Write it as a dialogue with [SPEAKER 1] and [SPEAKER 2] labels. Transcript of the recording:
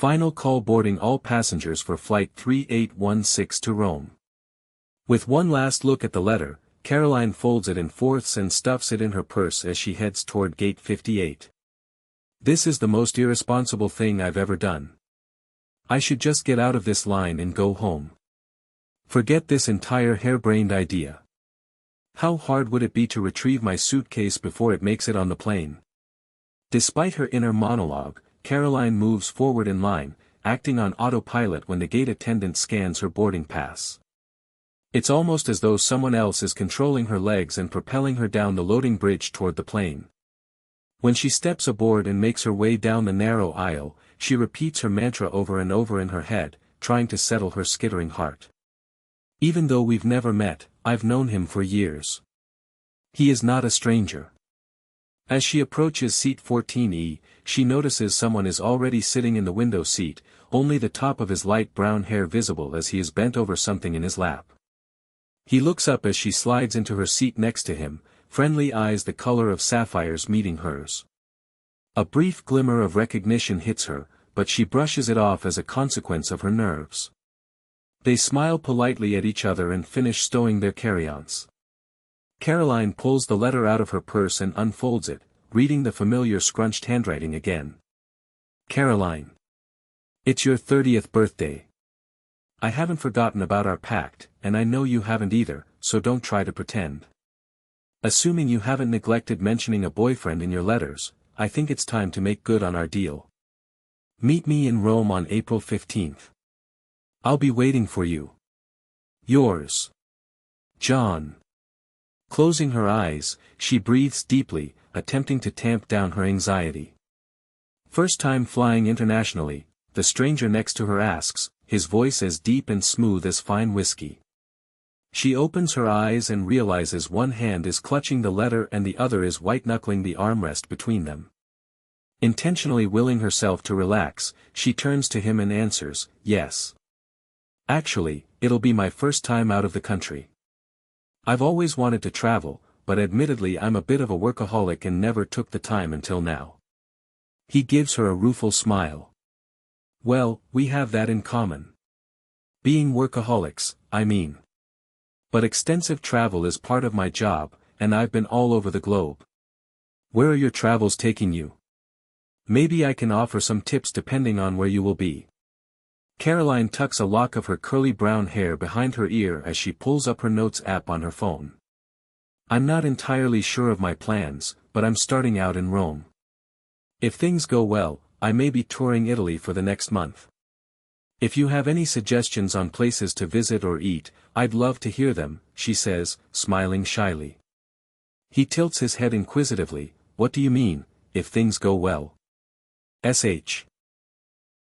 [SPEAKER 1] Final call boarding all passengers for Flight 3816 to Rome. With one last look at the letter, Caroline folds it in fourths and stuffs it in her purse as she heads toward Gate 58. This is the most irresponsible thing I've ever done. I should just get out of this line and go home. Forget this entire harebrained idea. How hard would it be to retrieve my suitcase before it makes it on the plane? Despite her inner monologue, Caroline moves forward in line, acting on autopilot when the gate attendant scans her boarding pass. It's almost as though someone else is controlling her legs and propelling her down the loading bridge toward the plane. When she steps aboard and makes her way down the narrow aisle, she repeats her mantra over and over in her head, trying to settle her skittering heart. Even though we've never met, I've known him for years. He is not a stranger. As she approaches seat 14E, she notices someone is already sitting in the window seat, only the top of his light brown hair visible as he is bent over something in his lap. He looks up as she slides into her seat next to him, friendly eyes the color of sapphires meeting hers. A brief glimmer of recognition hits her, but she brushes it off as a consequence of her nerves. They smile politely at each other and finish stowing their carry-ons. Caroline pulls the letter out of her purse and unfolds it, reading the familiar scrunched handwriting again. Caroline. It's your 30th birthday. I haven't forgotten about our pact, and I know you haven't either, so don't try to pretend. Assuming you haven't neglected mentioning a boyfriend in your letters, I think it's time to make good on our deal. Meet me in Rome on April 15th. I'll be waiting for you. Yours, John. Closing her eyes, she breathes deeply, attempting to tamp down her anxiety. First time flying internationally, the stranger next to her asks, his voice as deep and smooth as fine whiskey. She opens her eyes and realizes one hand is clutching the letter and the other is white-knuckling the armrest between them. Intentionally willing herself to relax, she turns to him and answers, yes. Actually, it'll be my first time out of the country. I've always wanted to travel, but admittedly I'm a bit of a workaholic and never took the time until now. He gives her a rueful smile. Well, we have that in common. Being workaholics, I mean. But extensive travel is part of my job, and I've been all over the globe. Where are your travels taking you? Maybe I can offer some tips depending on where you will be. Caroline tucks a lock of her curly brown hair behind her ear as she pulls up her notes app on her phone. I'm not entirely sure of my plans, but I'm starting out in Rome. If things go well, I may be touring Italy for the next month. If you have any suggestions on places to visit or eat, I'd love to hear them, she says, smiling shyly. He tilts his head inquisitively, what do you mean, if things go well? SH.